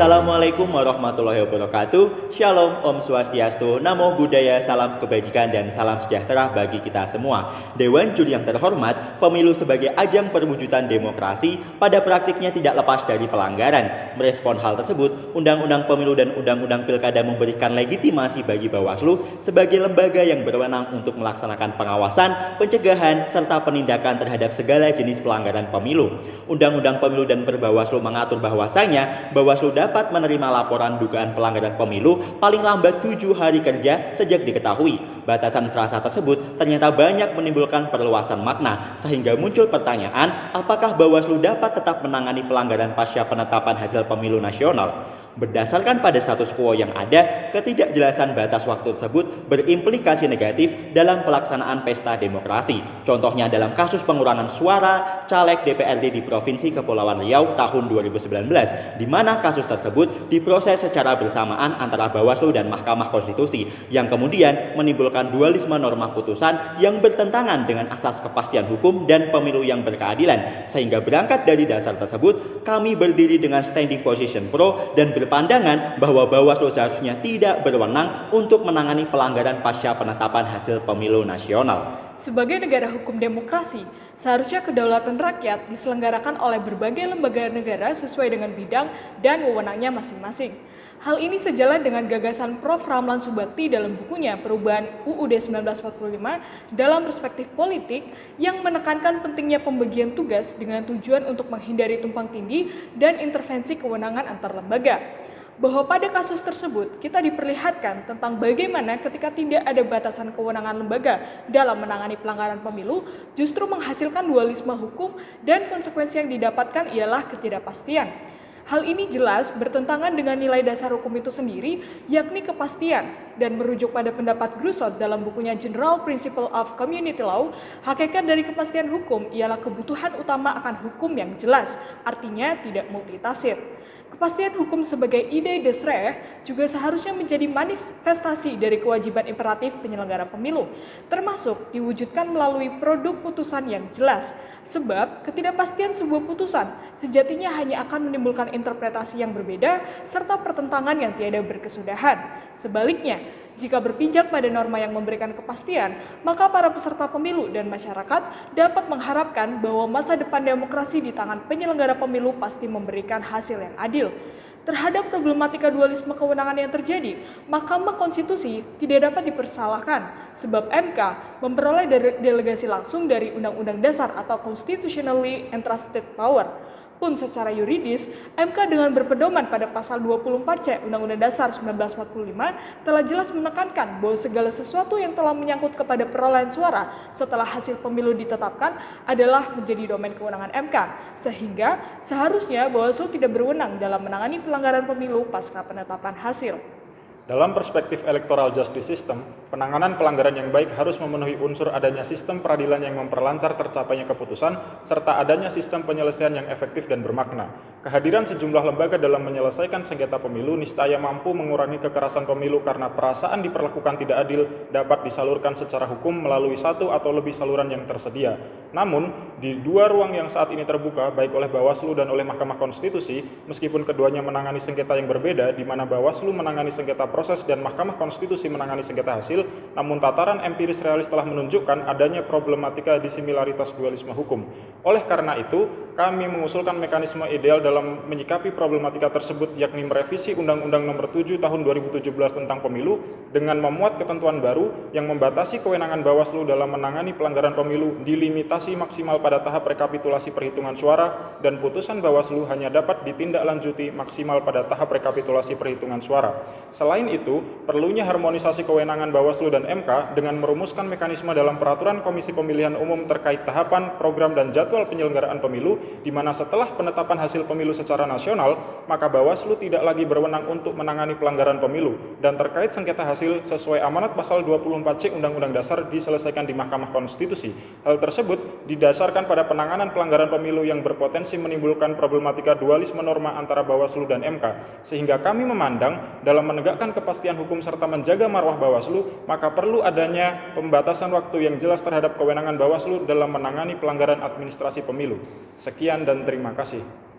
Assalamualaikum warahmatullahi wabarakatuh. Shalom, Om Swastiastu, Namo Buddhaya, salam kebajikan dan salam sejahtera bagi kita semua. Dewan Juri yang terhormat, pemilu sebagai ajang perwujudan demokrasi pada praktiknya tidak lepas dari pelanggaran. Merespon hal tersebut, Undang-Undang Pemilu dan Undang-Undang Pilkada memberikan legitimasi bagi Bawaslu sebagai lembaga yang berwenang untuk melaksanakan pengawasan, pencegahan, serta penindakan terhadap segala jenis pelanggaran pemilu. Undang-Undang Pemilu dan Perbawaslu mengatur bahwasanya Bawaslu dapat menerima laporan dugaan pelanggaran pemilu paling lambat 7 hari kerja sejak diketahui. Batasan frasa tersebut ternyata banyak menimbulkan perluasan makna, sehingga muncul pertanyaan apakah Bawaslu dapat tetap menangani pelanggaran pasca penetapan hasil pemilu nasional. Berdasarkan pada status quo yang ada, ketidakjelasan batas waktu tersebut berimplikasi negatif dalam pelaksanaan pesta demokrasi. Contohnya dalam kasus pengurangan suara caleg DPRD di Provinsi Kepulauan Riau tahun 2019, di mana kasus tersebut diproses secara bersamaan antara Bawaslu dan Mahkamah Konstitusi, yang kemudian menimbulkan dualisme norma putusan yang bertentangan dengan asas kepastian hukum dan pemilu yang berkeadilan. Sehingga berangkat dari dasar tersebut, kami berdiri dengan standing position pro dan berpandangan bahwa Bawaslu seharusnya tidak berwenang untuk menangani pelanggaran pasca penetapan hasil pemilu nasional. Sebagai negara hukum demokrasi, seharusnya kedaulatan rakyat diselenggarakan oleh berbagai lembaga negara sesuai dengan bidang dan wewenangnya masing-masing. Hal ini sejalan dengan gagasan Prof. Ramlan Subakti dalam bukunya Perubahan UUD 1945 dalam perspektif politik yang menekankan pentingnya pembagian tugas dengan tujuan untuk menghindari tumpang tindih dan intervensi kewenangan antar lembaga. Bahwa pada kasus tersebut kita diperlihatkan tentang bagaimana ketika tidak ada batasan kewenangan lembaga dalam menangani pelanggaran pemilu justru menghasilkan dualisme hukum dan konsekuensi yang didapatkan ialah ketidakpastian. Hal ini jelas bertentangan dengan nilai dasar hukum itu sendiri, yakni kepastian, dan merujuk pada pendapat Grusot dalam bukunya General Principle of Community Law. Hakikat dari kepastian hukum ialah kebutuhan utama akan hukum yang jelas, artinya tidak multitafsir. Kepastian hukum sebagai ide dasar juga seharusnya menjadi manifestasi dari kewajiban imperatif penyelenggara pemilu, termasuk diwujudkan melalui produk putusan yang jelas. Sebab ketidakpastian sebuah putusan sejatinya hanya akan menimbulkan interpretasi yang berbeda serta pertentangan yang tiada berkesudahan. Sebaliknya, jika berpijak pada norma yang memberikan kepastian, maka para peserta pemilu dan masyarakat dapat mengharapkan bahwa masa depan demokrasi di tangan penyelenggara pemilu pasti memberikan hasil yang adil. Terhadap problematika dualisme kewenangan yang terjadi, Mahkamah Konstitusi tidak dapat dipersalahkan sebab MK memperoleh delegasi langsung dari Undang-Undang Dasar atau Constitutionally Entrusted Power. Pun secara yuridis, MK dengan berpedoman pada pasal 24C Undang-Undang Dasar 1945 telah jelas menekankan bahwa segala sesuatu yang telah menyangkut kepada perolehan suara setelah hasil pemilu ditetapkan adalah menjadi domain kewenangan MK, sehingga seharusnya Bawaslu tidak berwenang dalam menangani pelanggaran pemilu pasca penetapan hasil. Dalam perspektif electoral justice system, penanganan pelanggaran yang baik harus memenuhi unsur adanya sistem peradilan yang memperlancar tercapainya keputusan, serta adanya sistem penyelesaian yang efektif dan bermakna. Kehadiran sejumlah lembaga dalam menyelesaikan sengketa pemilu niscaya mampu mengurangi kekerasan pemilu karena perasaan diperlakukan tidak adil dapat disalurkan secara hukum melalui satu atau lebih saluran yang tersedia. Namun, di dua ruang yang saat ini terbuka, baik oleh Bawaslu dan oleh Mahkamah Konstitusi, meskipun keduanya menangani sengketa yang berbeda, di mana Bawaslu menangani sengketa proses dan Mahkamah Konstitusi menangani sengketa hasil, namun tataran empiris realis telah menunjukkan adanya problematika disimilaritas dualisme hukum. Oleh karena itu, kami mengusulkan mekanisme ideal dalam menyikapi problematika tersebut, yakni merevisi Undang-Undang Nomor 7 Tahun 2017 tentang Pemilu dengan memuat ketentuan baru yang membatasi kewenangan Bawaslu dalam menangani pelanggaran pemilu dilimitasi maksimal pada tahap rekapitulasi perhitungan suara dan putusan Bawaslu hanya dapat ditindaklanjuti maksimal pada tahap rekapitulasi perhitungan suara. Selain itu, perlunya harmonisasi kewenangan Bawaslu dan MK dengan merumuskan mekanisme dalam peraturan Komisi Pemilihan Umum terkait tahapan, program, dan jadwal penyelenggaraan pemilu, di mana setelah penetapan hasil pemilu secara nasional, maka Bawaslu tidak lagi berwenang untuk menangani pelanggaran pemilu, dan terkait sengketa hasil sesuai amanat pasal 24C Undang-Undang Dasar diselesaikan di Mahkamah Konstitusi. Hal tersebut didasarkan pada penanganan pelanggaran pemilu yang berpotensi menimbulkan problematika dualisme norma antara Bawaslu dan MK, sehingga kami memandang dalam menegakkan kepastian hukum serta menjaga marwah Bawaslu, maka perlu adanya pembatasan waktu yang jelas terhadap kewenangan Bawaslu dalam menangani pelanggaran administrasi pemilu. Sekian dan terima kasih.